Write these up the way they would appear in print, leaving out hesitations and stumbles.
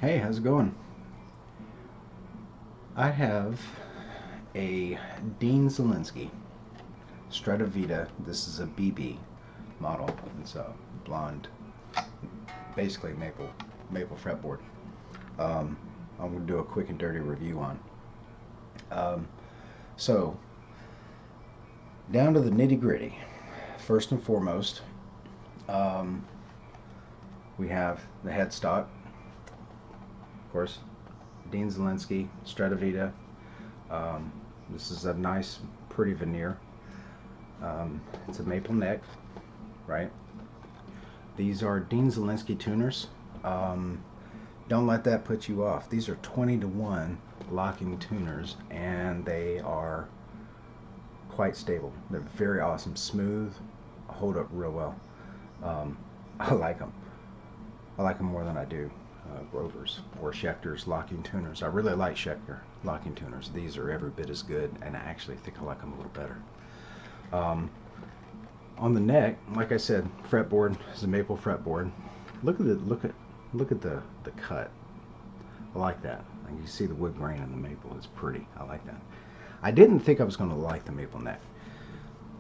Hey, how's it going? I have a Dean Zelinsky StrettaVitta. This is a BB model. It's a blonde, basically maple fretboard. Um, I'm gonna do a quick and dirty review on. Um, so down to the nitty gritty. First and foremost, um, we have the headstock, of course. Dean Zelinsky StrettaVitta. This is a nice, pretty veneer. It's a maple neck, right? These are Dean Zelinsky tuners. Um, don't let that put you off. These are 20-to-1 locking tuners, and they are quite stable. They're very awesome, smooth, hold up real well. Um, I like them. I like them more than I do Grovers or Schecter's locking tuners. I really like Schecter locking tuners. These are every bit as good, and I actually think I like them a little better. Um, on the neck, like I said, fretboard is a maple fretboard. Look at the cut. I like that. Like you see the wood grain in the maple. It's pretty. I like that. I didn't think I was going to like the maple neck.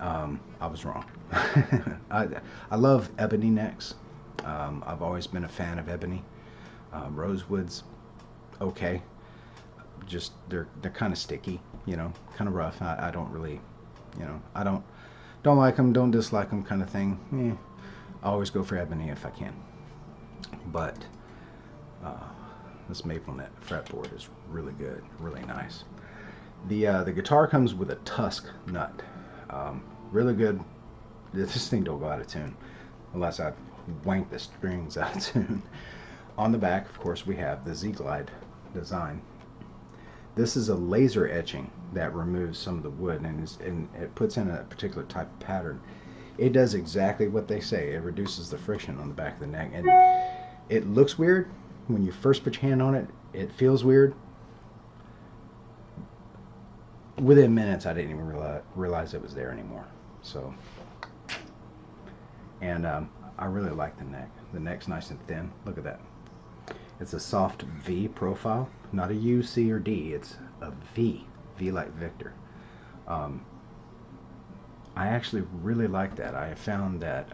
I was wrong. I love ebony necks. I've always been a fan of ebony. Rosewood's okay. Just they're kind of sticky, kind of rough. I don't really, I don't like them, don't dislike them, kind of thing. I always go for ebony if I can. But uh, this maple net fretboard is really good, really nice. The guitar comes with a tusk nut. Really good. This thing don't go out of tune unless I wank the strings out of tune. On the back, of course, we have the Z-Glide design. This is a laser etching that removes some of the wood and it puts in a particular type of pattern. It does exactly what they say. It reduces the friction on the back of the neck. And it looks weird when you first put your hand on it. It feels weird. Within minutes, I didn't even realize it was there anymore. So, and I really like the neck. The neck's nice and thin. Look at that. It's a soft V profile, not a U, C, or D. It's a V. V like Victor. Um, I actually really like that. I have found that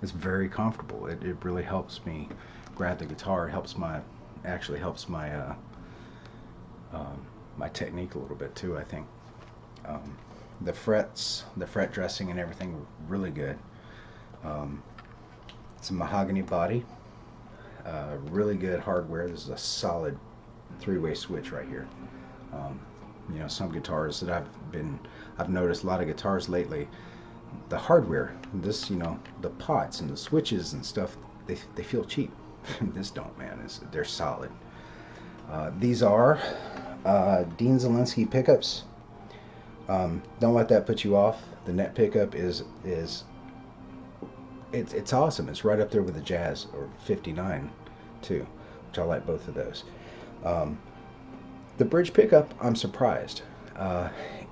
it's very comfortable. It really helps me grab the guitar. It helps my actually helps um, my technique a little bit too. I think um, the frets, the fret dressing, and everything really good. Um, it's a mahogany body. Really good hardware. This is a solid three-way switch right here. Um, some guitars that I've noticed a lot of guitars lately, the hardware, the pots and the switches and stuff, they feel cheap. This don't, man. They're solid. These are Dean Zelinsky pickups. Don't let that put you off. The net pickup it's awesome. It's right up there with the Jazz or 59 too, which I like both of those. Um, the bridge pickup, I'm surprised.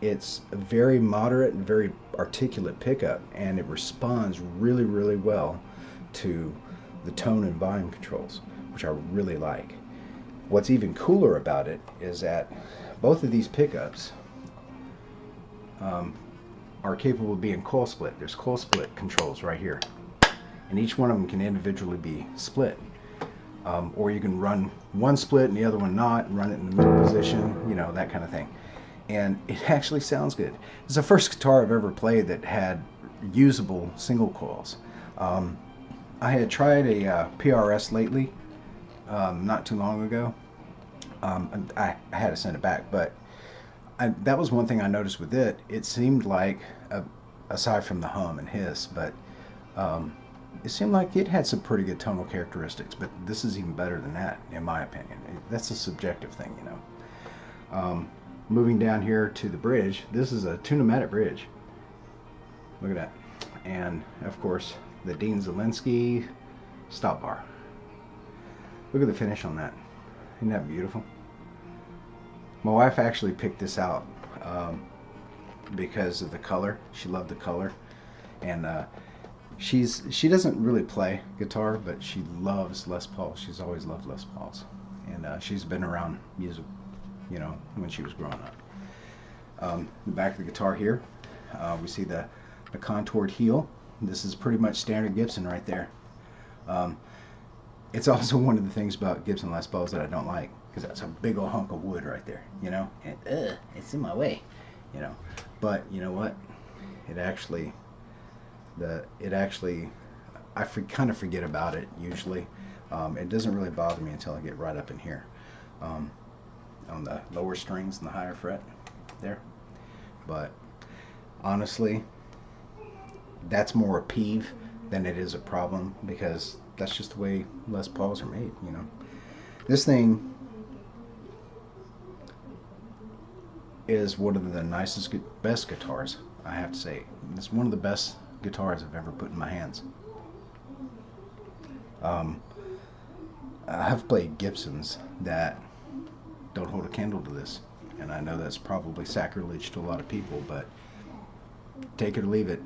It's a very moderate and very articulate pickup, and it responds really, really well to the tone and volume controls, which I really like. What's even cooler about it is that both of these pickups um, are capable of being coil split. There's coil split controls right here, and each one of them can individually be split. Or you can run one split and the other one not, and run it in the middle position, that kind of thing. And it actually sounds good. It's the first guitar I've ever played that had usable single coils. Um, I had tried a PRS lately, not too long ago. I had to send it back, but that was one thing I noticed with it. It seemed like, aside from the hum and hiss, but um, it seemed like it had some pretty good tonal characteristics, but this is even better than that, in my opinion. That's a subjective thing. Moving down here to the bridge, this is a tune-o-matic bridge. Look at that. And, of course, the Dean Zelinsky stop bar. Look at the finish on that. Isn't that beautiful? My wife actually picked this out because of the color. She loved the color. And she doesn't really play guitar, but she loves Les Pauls. She's always loved Les Pauls, and she's been around music, when she was growing up. The back of the guitar here, we see the contoured heel. This is pretty much standard Gibson right there. It's also one of the things about Gibson Les Pauls that I don't like, because that's a big old hunk of wood right there, and it's in my way, But you know what? It actually, kind of forget about it usually. It doesn't really bother me until I get right up in here, on the lower strings and the higher fret there. But honestly, that's more a peeve than it is a problem, because that's just the way Les Pauls are made, This thing is one of the nicest, best guitars, I have to say. It's one of the best guitars I've ever put in my hands. I've played Gibsons that don't hold a candle to this, and I know that's probably sacrilege to a lot of people, but take it or leave it.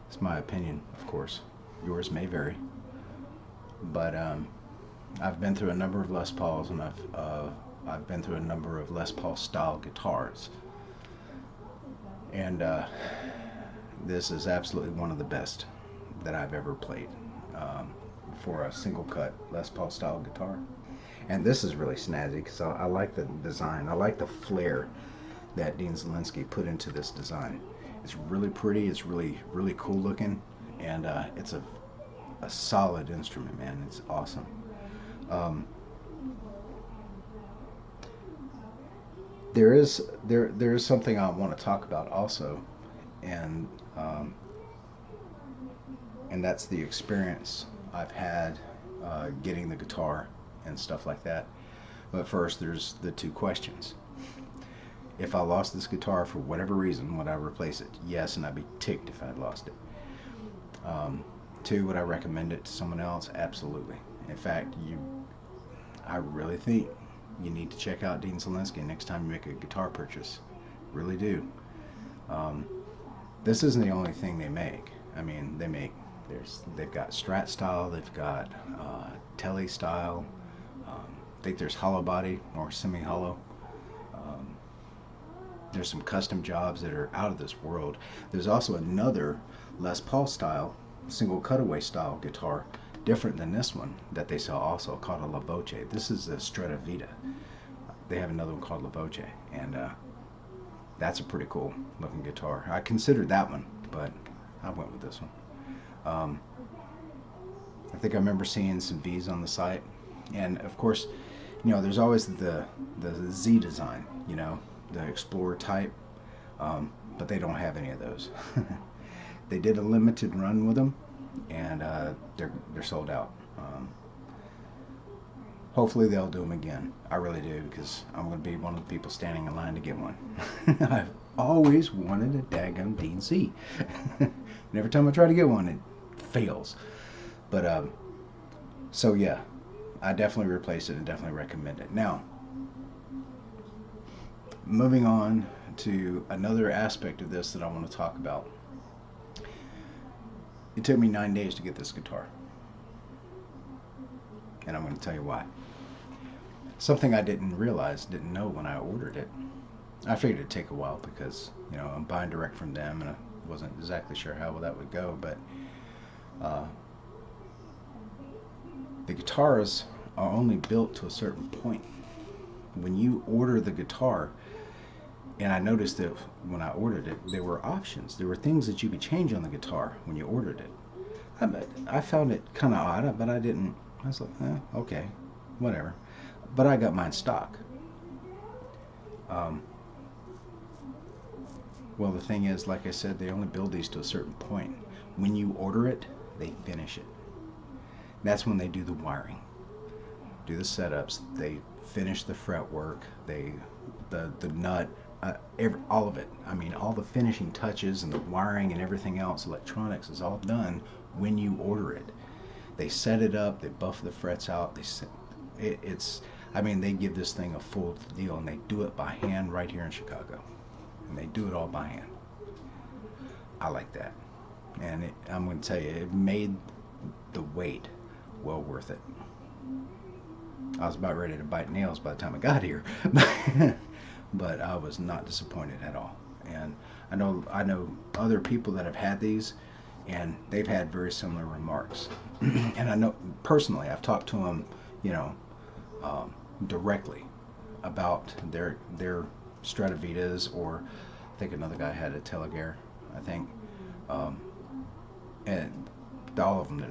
It's my opinion, of course. Yours may vary, but I've been through a number of Les Pauls, and I've been through a number of Les Paul style guitars, and this is absolutely one of the best that I've ever played for a single cut Les Paul style guitar. And this is really snazzy because I like the design. I like the flair that Dean Zelinsky put into this design. It's really pretty. It's really, really cool looking, and it's a solid instrument, man. It's awesome. There is something I want to talk about also, and that's the experience I've had getting the guitar and stuff like that. But first, there's the two questions. If I lost this guitar for whatever reason, would I replace it? Yes, and I'd be ticked if I'd lost it. Two, would I recommend it to someone else? Absolutely. In fact, I really think you need to check out Dean Zelinsky next time you make a guitar purchase. Really do. This isn't the only thing they make. I mean, they've got Strat style, they've got Tele style. I think there's hollow body or semi-hollow. There's some custom jobs that are out of this world. There's also another Les Paul style, single cutaway style guitar, different than this one, that they sell also, called a La Voce. This is a StrettaVitta. They have another one called La Voce, and that's a pretty cool looking guitar. I considered that one, but I went with this one. I think I remember seeing some V's on the site, and of course, there's always the Z design, the Explorer type, but they don't have any of those. They did a limited run with them, and they're sold out. Hopefully they'll do them again. I really do, because I'm going to be one of the people standing in line to get one. I've always wanted a daggum Dean Z. And every time I try to get one, it fails. But so yeah, I definitely replace it and definitely recommend it. Now, moving on to another aspect of this that I want to talk about. It took me 9 days to get this guitar, and I'm going to tell you why. Something I didn't know when I ordered it. I figured it'd take a while because, I'm buying direct from them, and I wasn't exactly sure how that would go, but the guitars are only built to a certain point. When you order the guitar, and I noticed that when I ordered it, there were options. There were things that you could change on the guitar when you ordered it. I found it kind of odd, but I didn't. I was like, okay, whatever. But I got mine stock. Well, the thing is, like I said, they only build these to a certain point. When you order it, they finish it. That's when they do the wiring, do the setups. They finish the fretwork, the nut, all of it. I mean, all the finishing touches and the wiring and everything else, electronics, is all done when you order it. They set it up, they buff the frets out. They give this thing a full deal, and they do it by hand right here in Chicago. And they do it all by hand. I like that. and I'm going to tell you, it made the wait well worth it. I was about ready to bite nails by the time I got here, but I was not disappointed at all. And I know other people that have had these, and they've had very similar remarks. And I know personally, I've talked to them, you know, um, directly about their StrettaVittas, or I think another guy had a Telegear, I think, um, and all of them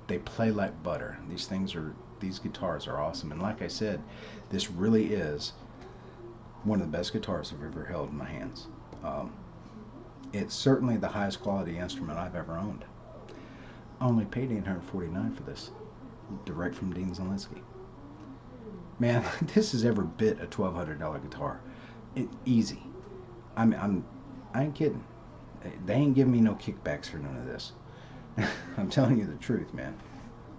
they play like butter. These guitars are awesome, and like I said, this really is one of the best guitars I've ever held in my hands. Um, it's certainly the highest quality instrument I've ever owned. I only paid $849 for this, direct from Dean Zelinsky. Man, this is every bit a $1,200 guitar. Easy. I ain't kidding. They ain't giving me no kickbacks for none of this. I'm telling you the truth, man.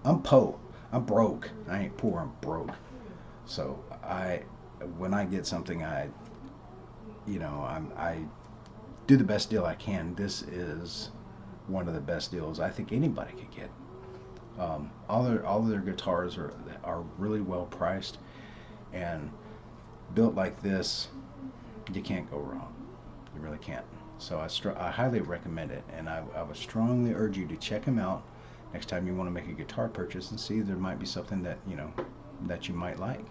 I'm po. I'm broke. I ain't poor. I'm broke. So when I get something, I do the best deal I can. This is one of the best deals I think anybody could get. All of their guitars are really well priced, and built like this, you can't go wrong. You really can't. So I highly recommend it, and I would strongly urge you to check them out next time you want to make a guitar purchase, and see if there might be something that that you might like.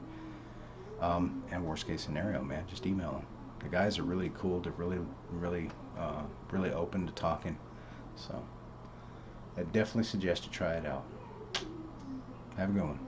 And worst case scenario, man, just email them. The guys are really cool. They're really open to talking. So I definitely suggest you try it out. Have a good one.